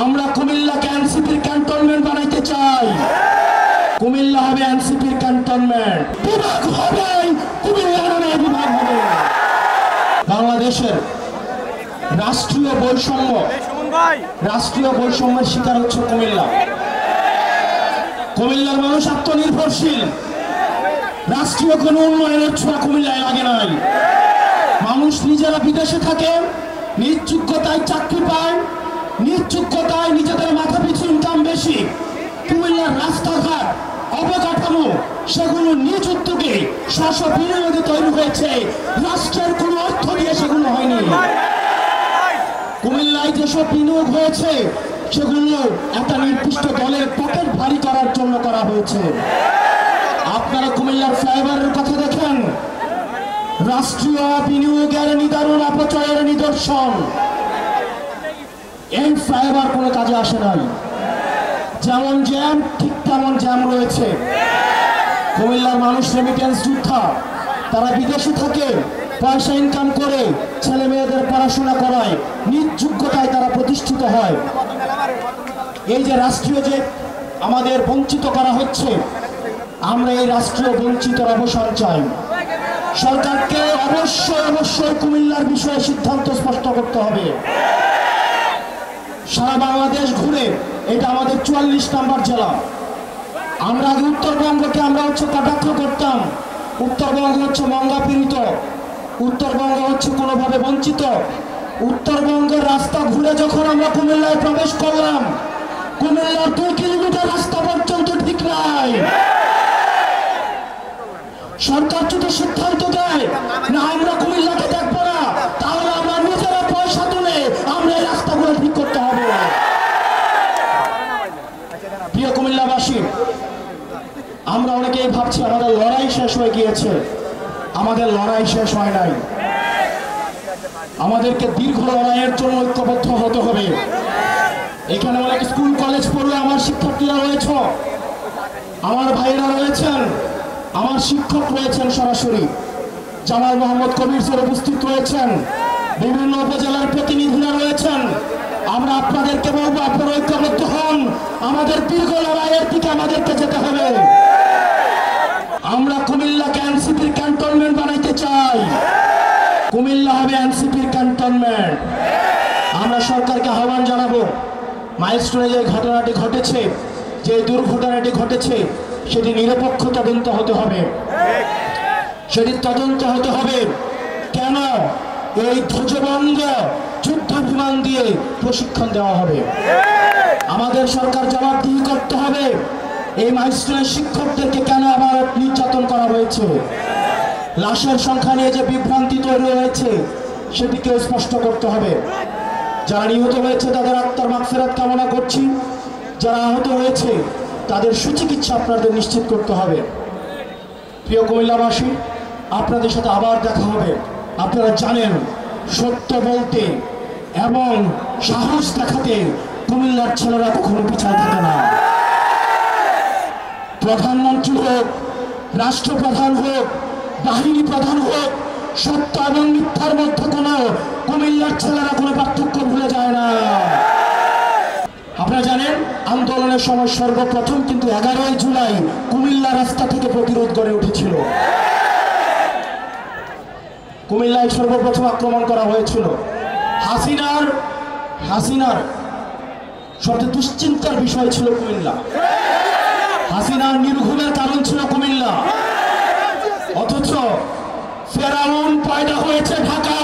আমরা কুমিল্লাকে এনসিপির ক্যান্টনমেন্ট বানাইতে চাই। কুমিল্লা হবে এনসিপির ক্যান্টনমেন্ট। বিভাগ হবে, কুমিল্লা নামে বিভাগ হবে। বাংলাদেশের রাষ্ট্রীয় বৈষম্যের শিকার হচ্ছে কুমিল্লা। কুমিল্লার মানুষ আত্মনির্ভরশীল। রাষ্ট্রীয় কোনো উন্নয়নের ছোঁয়া কুমিল্লায় লাগে নাই। মানুষ নিজেরা বিদেশে থাকে, নিজ যোগ্যতায় চাকরি পায়, নিজ যোগ্যতায় নিজেদের মাথা পিছু ইনকাম বেশি। কুমিল্লার রাস্তাঘাট, অবকাঠামো সেগুলো নিজ উদ্যোগে বিনিয়োগে তৈরি হয়েছে। রাষ্ট্রের কোনো অর্থ দিয়ে সেগুলো হয়নি। কুমিল্লায় যেসব বিনিয়োগ হয়েছে সেগুলো একটা নির্দিষ্ট দলের পকেট ভারী করার জন্য করা হয়েছে। আপনারা কুমিল্লার ফ্লাইওভারের কথা দেখেন, রাষ্ট্রীয় বিনিয়োগের নিদারুণ অপচয়ের নিদর্শন। এই ফ্লাইওভার কোনো কাজে আসে নাই। যেমন জ্যাম ঠিক তেমন জ্যাম রয়েছে। কুমিল্লার মানুষ রেমিটেন্স যোদ্ধা, তারা বিদেশে থাকে, পয়সা ইনকাম করে ছেলে মেয়েদের পড়াশোনা করায়, নিজ যোগ্যতায় তারা প্রতিষ্ঠিত হয়। এই যে রাষ্ট্রীয় যে আমাদের বঞ্চিত করা হচ্ছে, আমরা এই রাষ্ট্রীয় বঞ্চিতের অবসান চাই। সরকারকে অবশ্যই কুমিল্লার বিষয়ে সিদ্ধান্ত স্পষ্ট করতে হবে। সারা বাংলাদেশ ঘুরে, এটা আমাদের 44 নম্বর জেলা। আমরা আগে উত্তরবঙ্গকে কটাক্ষ করতাম। উত্তরবঙ্গ হচ্ছে মঙ্গাপীড়িত, উত্তরবঙ্গ হচ্ছে কোনোভাবে বঞ্চিত। উত্তরবঙ্গের রাস্তা ঘুরে যখন আমরা কুমিল্লায় প্রবেশ করলাম, কুমিল্লার 2 কিলোমিটার রাস্তা পর্যন্ত ঠিক নাই। সরকার যদি সিদ্ধান্ত দেয় না আমরা কুমিল্লাকে দেখবো না, তাহলে আমরা নিজেরা পয়সা তুলে আমরা এই রাস্তাগুলো ঠিক করতে হবে। প্রিয় কুমিল্লাবাসী, আমরা অনেকেই ভাবছি আমাদের লড়াই শেষ হয়ে গিয়েছে। আমাদের লড়াই শেষ হয় নাই। আমাদেরকে দীর্ঘ লড়াইয়ের জন্য ঐক্যবদ্ধ হতে হবে। এখানে অনেক স্কুল কলেজ পড়লে আমার শিক্ষার্থীরা রয়েছে, আমার ভাইরা রয়েছেন, আমার শিক্ষক রয়েছেন, সরাসরি জামাল মোহাম্মদ কবির স্যার উপস্থিত রয়েছেন, বিভিন্ন উপজেলার প্রতিনিধিরা রয়েছেন। আমরা আপনাদেরকে বলবো, আপনারা ঐক্যবদ্ধ হন। আমাদের দীর্ঘ লড়াইয়ের দিকে আমাদেরকে যেতে হবে। আমরা কুমিল্লাকে এনসিপির ক্যান্টনমেন্ট বানাইতে চাই। কুমিল্লা হবে এনসিপির ক্যান্টনমেন্ট। আমরা সরকারকে আহ্বান জানাবো, মাইলস্টোনে যে ঘটনাটি ঘটেছে, যে দুর্ঘটনাটি ঘটেছে, সেটি নিরপেক্ষ তদন্ত হতে হবে। সেটি তদন্ত হতে হবে কেন এই ধ্বজভঙ্গ যুদ্ধ বিমান দিয়ে প্রশিক্ষণ দেওয়া হবে। আমাদের সরকার জবাবদিহি করতে হবে, এই মাইলস্টোনের শিক্ষকদেরকে কেন আবার নির্যাতন করা হয়েছে। লাশের সংখ্যা নিয়ে যে বিভ্রান্তি তৈরি হয়েছে, সেটিকেও স্পষ্ট করতে হবে। যারা নিহত হয়েছে তাদের আত্মার মাগফিরাত কামনা করছি। যারা আহত হয়েছে তাদের সুচিকিৎসা আপনাদের নিশ্চিত করতে হবে। প্রিয় কুমিল্লাবাসী, আপনাদের সাথে আবার দেখা হবে। আপনারা জানেন, সত্য বলতে এবং সাহস দেখাতে কুমিল্লার ছেলেরা কখনো পিছায় থাকে না। প্রধানমন্ত্রী হোক, রাষ্ট্রপ্রধান হোক, বাহিনী প্রধান হোক, সত্য এবং মিথ্যার মধ্যে কোনো কুমিল্লার ছেলেরা কোনো পার্থক্য ভুলে যায় না। আপনারা জানেন, আন্দোলনের সময় সর্বপ্রথম কিন্তু 11ই জুলাই কুমিল্লা রাস্তা থেকে প্রতিরোধ গড়ে উঠেছিল। কুমিল্লায় সর্বপ্রথম আক্রমণ করা হয়েছিল। হাসিনার সবচেয়ে দুশ্চিন্তার বিষয় ছিল কুমিল্লা। হাসিনার নির্ঘুমের কারণ ছিল কুমিল্লা। অথচ ফেরাউন পয়দা হয়েছে ঢাকা।